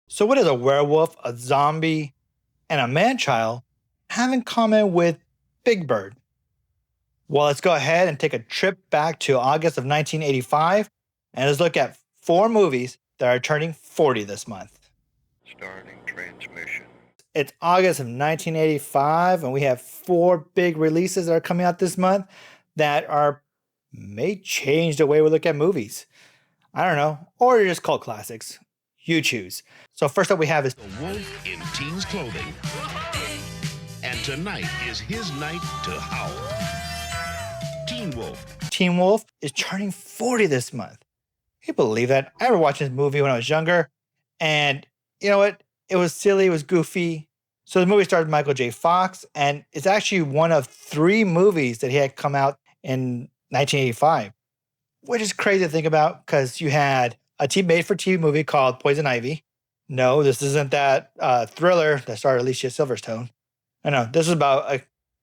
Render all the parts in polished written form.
So, what does a werewolf, a zombie, and a man-child have in common with Big Bird? Well, let's go ahead and take a trip back to August of 1985 and let's look at four movies that are turning 40 this month. Starting transmission. It's August of 1985, and we have four big releases that are coming out this month that may change the way we look at movies. I don't know, or just cult classics. You choose. So first up we have is The Wolf in Teen's Clothing. And tonight is his night to howl. Teen Wolf. Teen Wolf is turning 40 this month. Can you believe that? I ever watched this movie when I was younger, and you know what? It was silly, it was goofy. So the movie starred Michael J. Fox, and it's actually one of three movies that he had come out in 1985, which is crazy to think about because you had a made-for-TV movie called Poison Ivy. No, this isn't that thriller that starred Alicia Silverstone. I know, this is about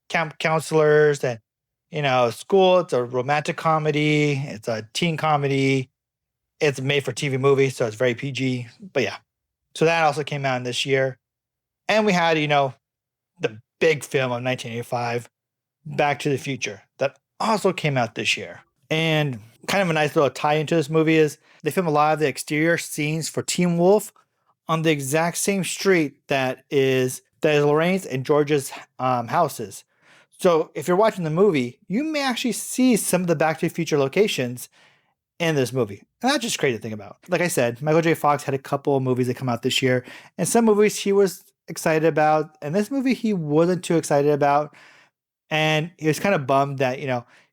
camp counselors and, school. It's a romantic comedy. It's a teen comedy. It's a made-for-TV movie, so it's very PG. But yeah, so that also came out in this year. And we had, the big film of 1985, Back to the Future, that also came out this year. And kind of a nice little tie into this movie is they film a lot of the exterior scenes for Teen Wolf on the exact same street that is Lorraine's and George's houses. So if you're watching the movie, you may actually see some of the Back to the Future locations in this movie. And that's just crazy to think about. Like I said, Michael J. Fox had a couple of movies that come out this year, and some movies he was excited about, and this movie he wasn't too excited about. And he was kind of bummed that,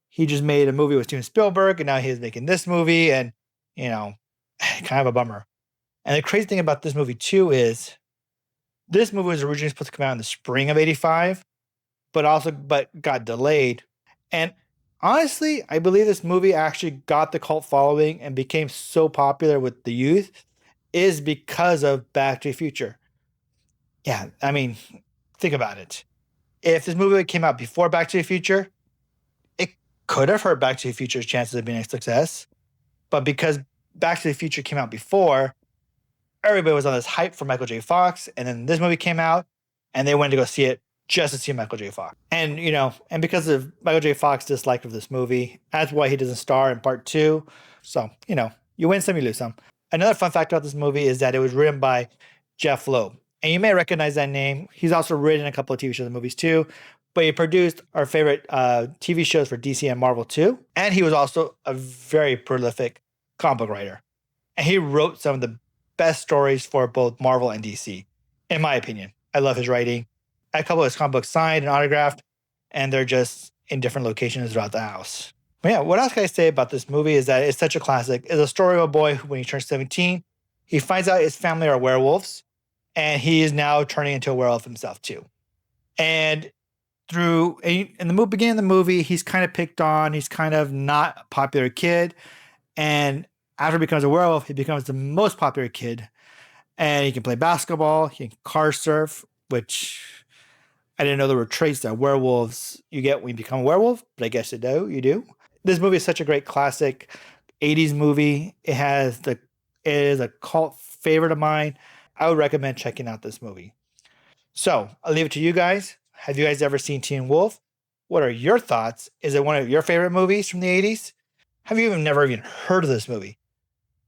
he just made a movie with Steven Spielberg, and now he's making this movie, and, kind of a bummer. And the crazy thing about this movie, too, is this movie was originally supposed to come out in the spring of 85, but got delayed. And honestly, I believe this movie actually got the cult following and became so popular with the youth is because of Back to the Future. Yeah, I mean, think about it. If this movie came out before Back to the Future, it could have hurt Back to the Future's chances of being a success. But because Back to the Future came out before, everybody was on this hype for Michael J. Fox. And then this movie came out, and they went to go see it just to see Michael J. Fox. And, and because of Michael J. Fox's dislike of this movie, that's why he doesn't star in part two. So, you win some, you lose some. Another fun fact about this movie is that it was written by Jeff Loeb. And you may recognize that name. He's also written a couple of TV shows and movies too. But he produced our favorite TV shows for DC and Marvel too. And he was also a very prolific comic book writer. And he wrote some of the best stories for both Marvel and DC, in my opinion. I love his writing. I had a couple of his comic books signed and autographed, and they're just in different locations throughout the house. But yeah, what else can I say about this movie is that it's such a classic. It's a story of a boy who, when he turns 17, he finds out his family are werewolves, and he is now turning into a werewolf himself too. And in the beginning of the movie, he's kind of picked on. He's kind of not a popular kid. And after he becomes a werewolf, he becomes the most popular kid. And he can play basketball. He can car surf, which I didn't know there were traits that werewolves you get when you become a werewolf, but I guess you do. This movie is such a great classic 80s movie. It is a cult favorite of mine. I would recommend checking out this movie. So I'll leave it to you guys. Have you guys ever seen Teen Wolf? What are your thoughts? Is it one of your favorite movies from the 80s? Have you never even heard of this movie?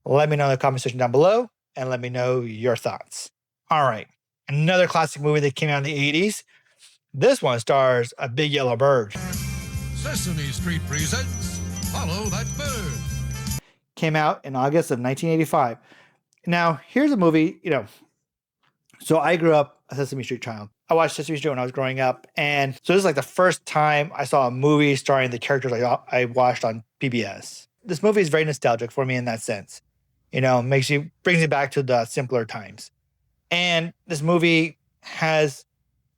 Let me know in the comment section down below and let me know your thoughts. All right, another classic movie that came out in the 80s. This one stars a big yellow bird. Sesame Street presents Follow That Bird. Came out in August of 1985. Now, here's a movie, so I grew up a Sesame Street child. I watched Sesame Street when I was growing up. And so this is like the first time I saw a movie starring the characters I watched on PBS. This movie is very nostalgic for me in that sense. Brings you back to the simpler times. And this movie has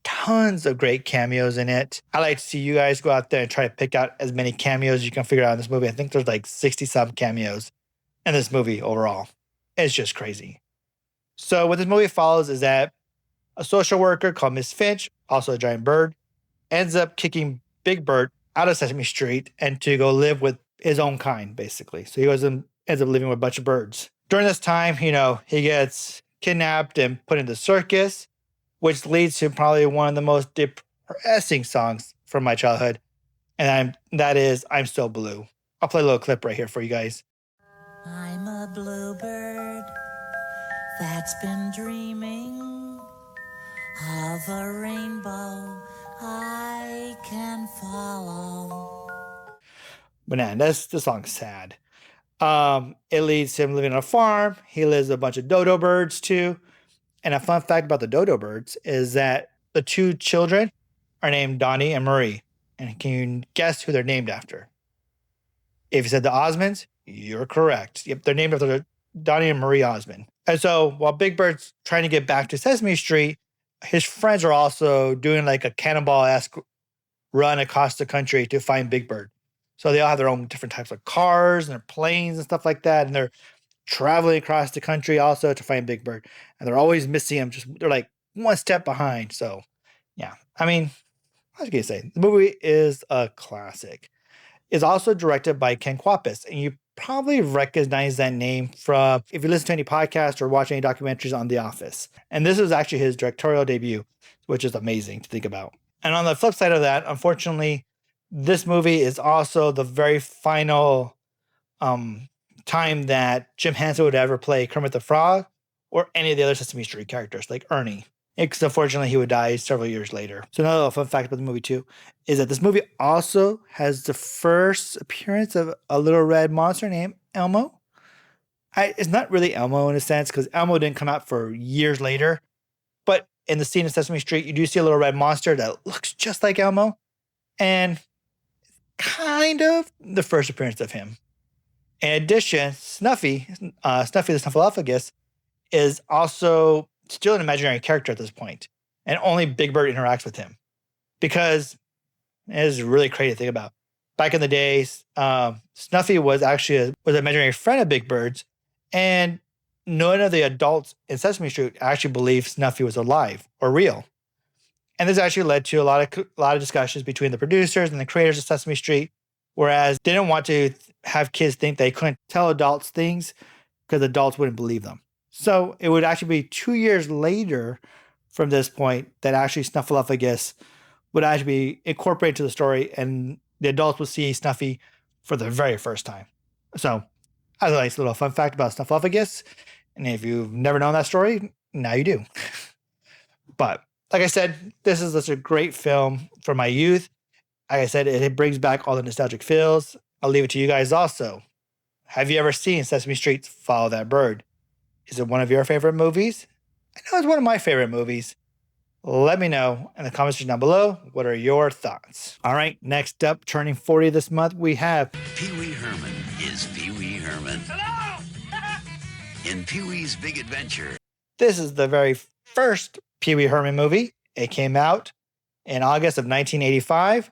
tons of great cameos in it. I like to see you guys go out there and try to pick out as many cameos as you can figure out in this movie. I think there's like 60-some cameos in this movie overall. It's just crazy. So what this movie follows is that a social worker called Miss Finch, also a giant bird, ends up kicking Big Bird out of Sesame Street and to go live with his own kind, basically. So he ends up living with a bunch of birds. During this time, he gets kidnapped and put into circus, which leads to probably one of the most depressing songs from my childhood. And that is I'm Still Blue. I'll play a little clip right here for you guys. I'm a bluebird that's been dreaming of a rainbow I can follow. But man, the song's sad. It leads to him living on a farm. He lives with a bunch of dodo birds too. And a fun fact about the dodo birds is that the two children are named Donnie and Marie. And can you guess who they're named after? If you said the Osmonds, you're correct. Yep, they're named after Donnie and Marie Osmond. And so while Big Bird's trying to get back to Sesame Street, his friends are also doing like a cannonball-esque run across the country to find Big Bird. So they all have their own different types of cars and their planes and stuff like that. And they're traveling across the country also to find Big Bird. And they're always missing him. They're like one step behind. So yeah, I mean, what can you say? The movie is a classic. It's also directed by Ken Kwapis, and you probably recognize that name from if you listen to any podcasts or watch any documentaries on The Office. And this is actually his directorial debut, which is amazing to think about. And on the flip side of that, unfortunately, this movie is also the very final time that Jim Henson would ever play Kermit the Frog or any of the other Sesame Street characters like Ernie. Because unfortunately, he would die several years later. So another fun fact about the movie too is that this movie also has the first appearance of a little red monster named Elmo. It's not really Elmo in a sense because Elmo didn't come out for years later. But in the scene of Sesame Street, you do see a little red monster that looks just like Elmo. And kind of the first appearance of him. In addition, Snuffy the Snuffleupagus, is also still an imaginary character at this point, and only Big Bird interacts with him because it is really crazy to think about. Back in the days, Snuffy was actually an imaginary friend of Big Bird's, and none of the adults in Sesame Street actually believed Snuffy was alive or real. And this actually led to a lot of discussions between the producers and the creators of Sesame Street, whereas they didn't want to have kids think they couldn't tell adults things because adults wouldn't believe them. So it would actually be 2 years later from this point that actually Snuffleupagus would actually be incorporated to the story and the adults would see Snuffy for the very first time. So that's a nice little fun fact about Snuffleupagus. And if you've never known that story, now you do. But like I said, this is such a great film for my youth. Like I said, it brings back all the nostalgic feels. I'll leave it to you guys also. Have you ever seen Sesame Street's Follow That Bird? Is it one of your favorite movies? I know it's one of my favorite movies. Let me know in the comments section down below. What are your thoughts? All right, next up, turning 40 this month, we have Peewee Herman is Pee Wee Herman. Hello! In Pee-wee's Big Adventure. This is the very first Pee Wee Herman movie. It came out in August of 1985.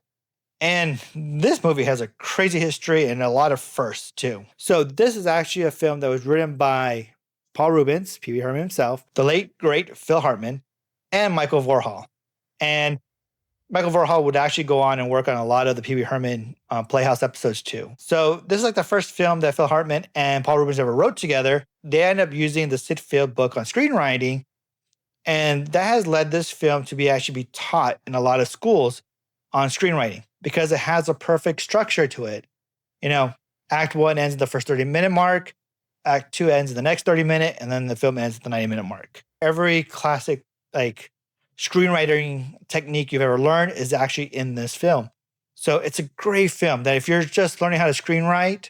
And this movie has a crazy history and a lot of firsts too. So this is actually a film that was written by Paul Reubens, Pee Wee Herman himself, the late, great Phil Hartman, and Michael Vorhall. And Michael Vorhall would actually go on and work on a lot of the Pee Wee Herman Playhouse episodes too. So this is like the first film that Phil Hartman and Paul Reubens ever wrote together. They ended up using the Sid Field book on screenwriting, and that has led this film to actually be taught in a lot of schools on screenwriting because it has a perfect structure to it. You know, Act 1 ends at the first 30-minute mark, Act 2 ends at the next 30-minute, and then the film ends at the 90-minute mark. Every classic like screenwriting technique you've ever learned is actually in this film. So it's a great film that if you're just learning how to screenwrite,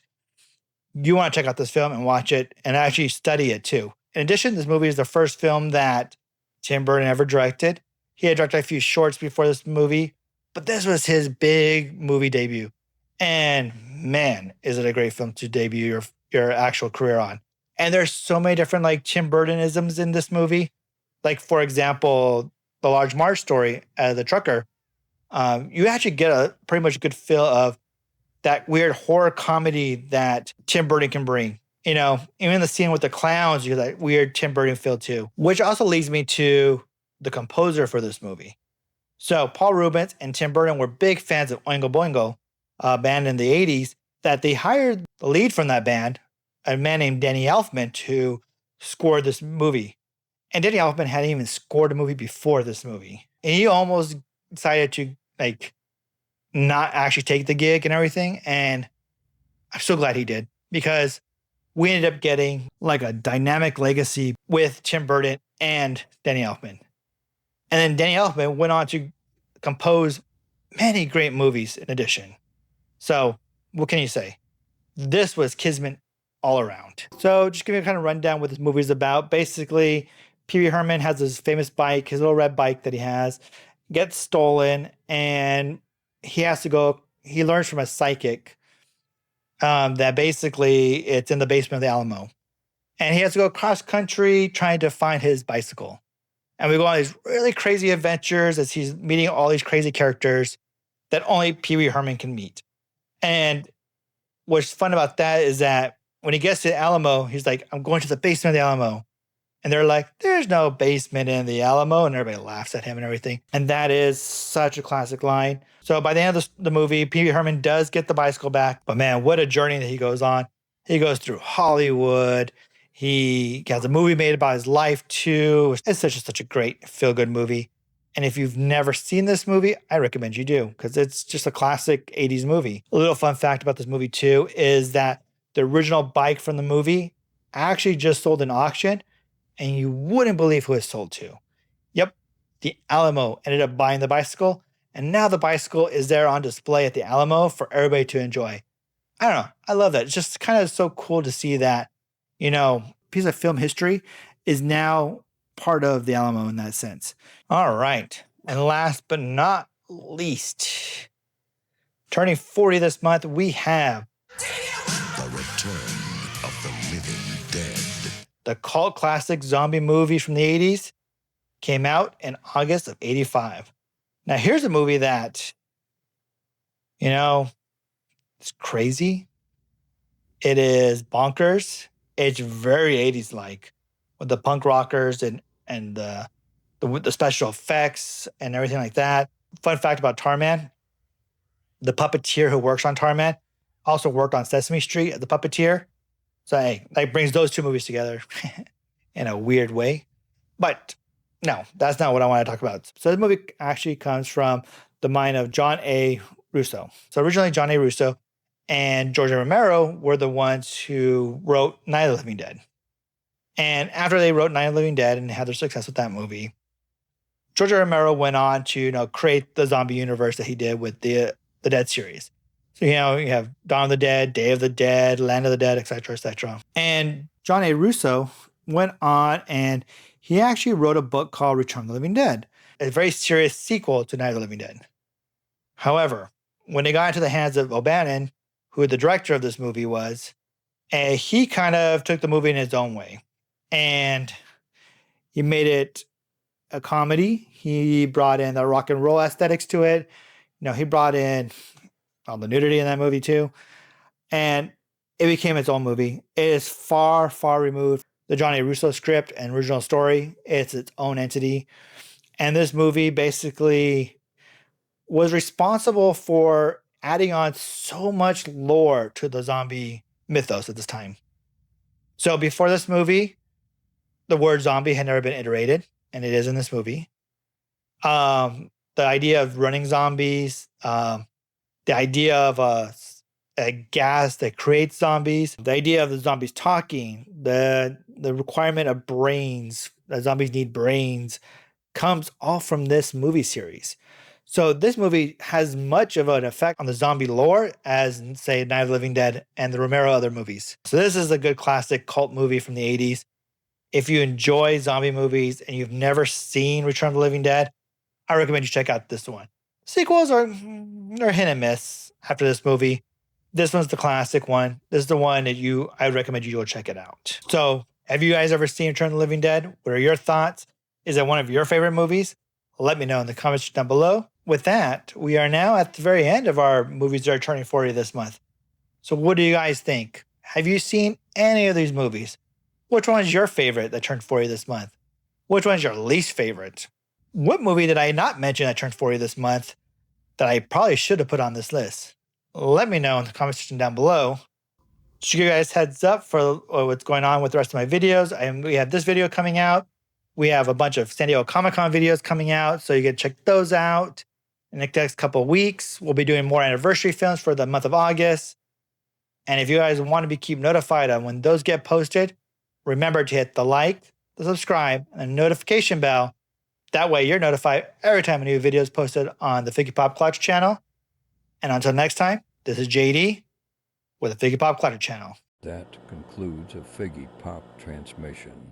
you want to check out this film and watch it and actually study it too. In addition, this movie is the first film that Tim Burton ever directed. He had directed a few shorts before this movie, but this was his big movie debut. And man, is it a great film to debut your actual career on. And there's so many different like Tim Burtonisms in this movie. Like, for example, the Large Marge story, the trucker, you actually get a pretty much good feel of that weird horror comedy that Tim Burton can bring. You know, even the scene with the clowns, you get that weird Tim Burton feel too, which also leads me to the composer for this movie. So Paul Reubens and Tim Burton were big fans of Oingo Boingo, a band in the 80s, that they hired the lead from that band, a man named Danny Elfman, to score this movie. And Danny Elfman hadn't even scored a movie before this movie. And he almost decided to like not actually take the gig and everything. And I'm so glad he did, because we ended up getting like a dynamic legacy with Tim Burton and Danny Elfman. And then Danny Elfman went on to compose many great movies in addition. So what can you say? This was kismet all around. So just give you a kind of rundown what this movie is about. Basically, Pee Wee Herman has this famous bike, his little red bike that he has, gets stolen, and he has to go. He learns from a psychic that basically it's in the basement of the Alamo. And he has to go cross country trying to find his bicycle. And we go on these really crazy adventures as he's meeting all these crazy characters that only Pee Wee Herman can meet. And what's fun about that is that when he gets to the Alamo, he's like, I'm going to the basement of the Alamo. And they're like, there's no basement in the Alamo. And everybody laughs at him and everything. And that is such a classic line. So by the end of the movie, Pee Wee Herman does get the bicycle back. But man, what a journey that he goes on. He goes through Hollywood. He has a movie made about his life too. It's such a great feel-good movie. And if you've never seen this movie, I recommend you do, because it's just a classic 80s movie. A little fun fact about this movie too is that the original bike from the movie actually just sold in auction, and you wouldn't believe who it sold to. Yep, the Alamo ended up buying the bicycle, and now the bicycle is there on display at the Alamo for everybody to enjoy. I don't know. I love that. It's just kind of so cool to see that, you know, piece of film history is now part of the Alamo in that sense. All right. And last but not least, turning 40 this month, we have The Return of the Living Dead. the cult classic zombie movie from the 80s. Came out in August of 85. Now, here's a movie that, you know, it's crazy. It is bonkers. It's very 80s like, with the punk rockers and the special effects and everything like that. Fun fact about Tarman: the puppeteer who works on Tarman also worked on Sesame Street as the puppeteer. So hey, that brings those two movies together in a weird way. But no, that's not what I want to talk about. So the movie actually comes from the mind of John A. Russo. So originally John A. Russo and George A. Romero were the ones who wrote Night of the Living Dead. And after they wrote Night of the Living Dead and had their success with that movie, George A. Romero went on to, you know, create the zombie universe that he did with the Dead series. So, you know, you have Dawn of the Dead, Day of the Dead, Land of the Dead, etc., etc. And John A. Russo went on and he actually wrote a book called Return of the Living Dead, a very serious sequel to Night of the Living Dead. However, when it got into the hands of O'Bannon, who the director of this movie was, he kind of took the movie in his own way. And he made it a comedy. He brought in the rock and roll aesthetics to it. You know, he brought in all the nudity in that movie too. And it became its own movie. It is far, far removed the Johnny Russo script and original story. It's its own entity. And this movie basically was responsible for adding on so much lore to the zombie mythos at this time. So before this movie, the word zombie had never been iterated, and it is in this movie. The idea of running zombies, the idea of a gas that creates zombies, the idea of the zombies talking, the requirement of brains, that zombies need brains, comes all from this movie series. So this movie has much of an effect on the zombie lore as, say, Night of the Living Dead and the Romero other movies. So this is a good classic cult movie from the 80s. If you enjoy zombie movies and you've never seen Return of the Living Dead, I recommend you check out this one. Sequels are hit and miss after this movie. This one's the classic one. This is the one that I would recommend you go check it out. So have you guys ever seen Return of the Living Dead? What are your thoughts? Is it one of your favorite movies? Let me know in the comments down below. With that, we are now at the very end of our movies that are turning 40 this month. So what do you guys think? Have you seen any of these movies? Which one is your favorite that turned 40 this month? Which one is your least favorite? What movie did I not mention that turned 40 this month that I probably should have put on this list? Let me know in the comment section down below. Just give you guys heads up for what's going on with the rest of my videos. We have this video coming out We have a bunch of San Diego Comic-Con videos coming out, so you can check those out. In the next couple of weeks, we'll be doing more anniversary films for the month of August. And if you guys want to be keep notified of when those get posted, remember to hit the like, the subscribe, and the notification bell. That way you're notified every time a new video is posted on the Figgy Pop Collector channel. And until next time, this is JD with the Figgy Pop Collector channel. That concludes a Figgy Pop transmission.